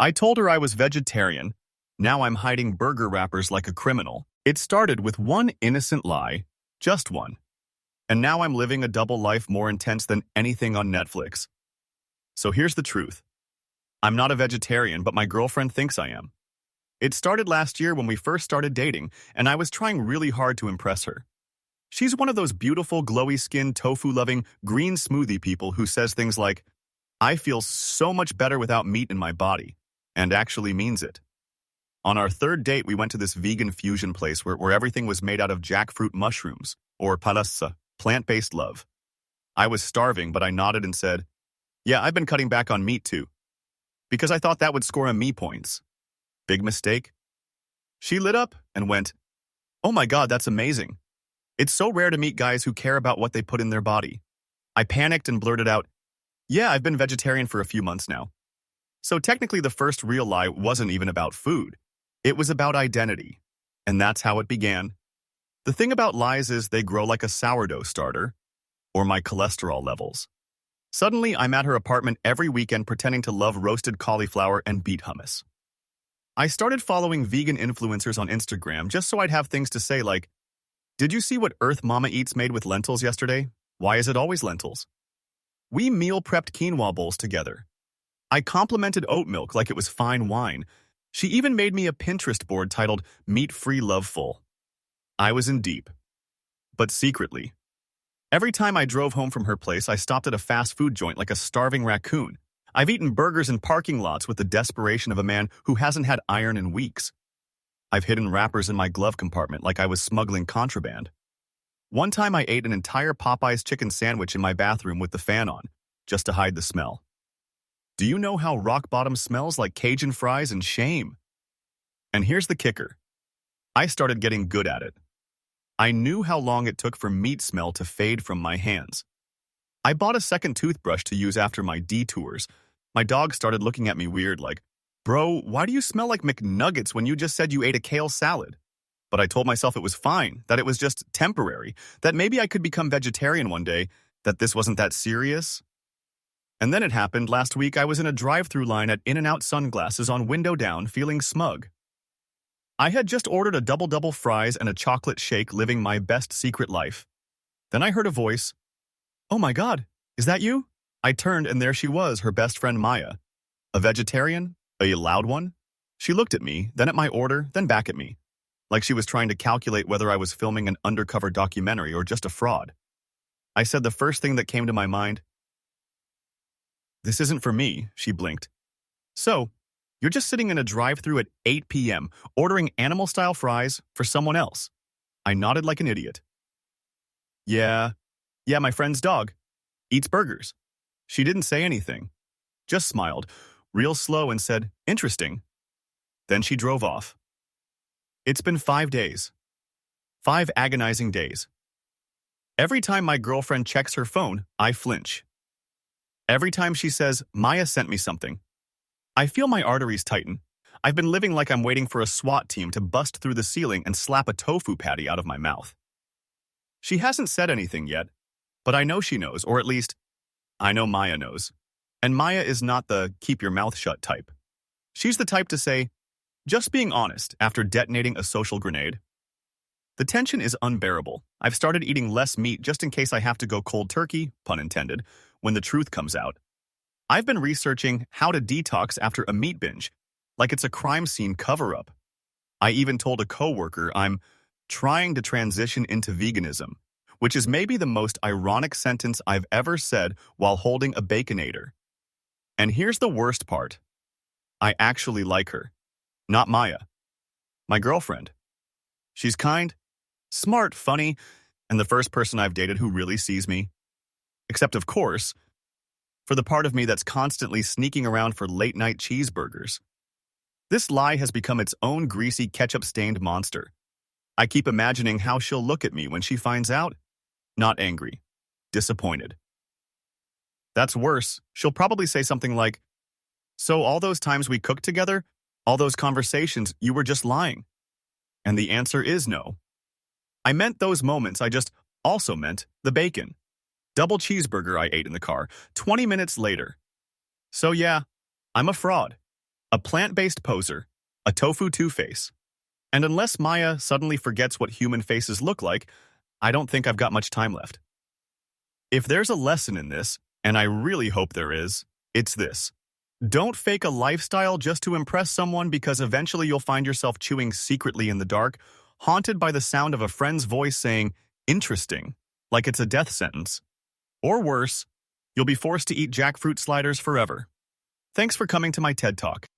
I told her I was vegetarian. Now I'm hiding burger wrappers like a criminal. It started with one innocent lie, just one. And now I'm living a double life more intense than anything on Netflix. So here's the truth. I'm not a vegetarian, but my girlfriend thinks I am. It started last year when we first started dating, and I was trying really hard to impress her. She's one of those beautiful, glowy-skinned, tofu-loving, green smoothie people who says things like, I feel so much better without meat in my body, and actually means it. On our third date, we went to this vegan fusion place where everything was made out of jackfruit mushrooms, or palassa, plant-based love. I was starving, but I nodded and said, yeah, I've been cutting back on meat too, because I thought that would score a me points. Big mistake? She lit up and went, oh my God, that's amazing. It's so rare to meet guys who care about what they put in their body. I panicked and blurted out, yeah, I've been vegetarian for a few months now. So technically the first real lie wasn't even about food. It was about identity. And that's how it began. The thing about lies is they grow like a sourdough starter, or my cholesterol levels. Suddenly, I'm at her apartment every weekend pretending to love roasted cauliflower and beet hummus. I started following vegan influencers on Instagram just so I'd have things to say like, did you see what Earth Mama Eats made with lentils yesterday? Why is it always lentils? We meal prepped quinoa bowls together. I complimented oat milk like it was fine wine. She even made me a Pinterest board titled Meat-Free Loveful. I was in deep. But secretly. Every time I drove home from her place, I stopped at a fast food joint like a starving raccoon. I've eaten burgers in parking lots with the desperation of a man who hasn't had iron in weeks. I've hidden wrappers in my glove compartment like I was smuggling contraband. One time I ate an entire Popeye's chicken sandwich in my bathroom with the fan on, just to hide the smell. Do you know how rock bottom smells like Cajun fries and shame? And here's the kicker. I started getting good at it. I knew how long it took for meat smell to fade from my hands. I bought a second toothbrush to use after my detours. My dog started looking at me weird like, bro, why do you smell like McNuggets when you just said you ate a kale salad? But I told myself it was fine, that it was just temporary, that maybe I could become vegetarian one day, that this wasn't that serious. And then it happened. Last week I was in a drive-through line at In-N-Out Sunglasses on window down, feeling smug. I had just ordered a double fries and a chocolate shake, living my best secret life. Then I heard a voice. Oh my God, is that you? I turned and there she was, her best friend Maya. A vegetarian? A loud one? She looked at me, then at my order, then back at me, like she was trying to calculate whether I was filming an undercover documentary or just a fraud. I said the first thing that came to my mind. This isn't for me, she blinked. So, you're just sitting in a drive-thru at 8 p.m., ordering animal-style fries for someone else. I nodded like an idiot. Yeah, my friend's dog. Eats burgers. She didn't say anything. Just smiled, real slow, and said, interesting. Then she drove off. It's been 5 days. 5 agonizing days. Every time my girlfriend checks her phone, I flinch. Every time she says, Maya sent me something, I feel my arteries tighten. I've been living like I'm waiting for a SWAT team to bust through the ceiling and slap a tofu patty out of my mouth. She hasn't said anything yet, but I know she knows, or at least, I know Maya knows. And Maya is not the keep your mouth shut type. She's the type to say, just being honest, after detonating a social grenade. The tension is unbearable. I've started eating less meat just in case I have to go cold turkey, pun intended, when the truth comes out. I've been researching how to detox after a meat binge, like it's a crime scene cover-up. I even told a coworker I'm trying to transition into veganism, which is maybe the most ironic sentence I've ever said while holding a Baconator. And here's the worst part. I actually like her. Not Maya. My girlfriend. She's kind, smart, funny, and the first person I've dated who really sees me. Except, of course, for the part of me that's constantly sneaking around for late-night cheeseburgers. This lie has become its own greasy, ketchup-stained monster. I keep imagining how she'll look at me when she finds out. Not angry. Disappointed. That's worse. She'll probably say something like, so all those times we cooked together, all those conversations, you were just lying. And the answer is no. I meant those moments. I just also meant the bacon. Double cheeseburger I ate in the car 20 minutes later. So yeah, I'm a fraud. a plant-based poser, a tofu two-face. And unless Maya suddenly forgets what human faces look like, I don't think I've got much time left. If there's a lesson in this, and I really hope there is, it's this. Don't fake a lifestyle just to impress someone, because eventually you'll find yourself chewing secretly in the dark, haunted by the sound of a friend's voice saying, "Interesting," like it's a death sentence. Or worse, you'll be forced to eat jackfruit sliders forever. Thanks for coming to my TED Talk.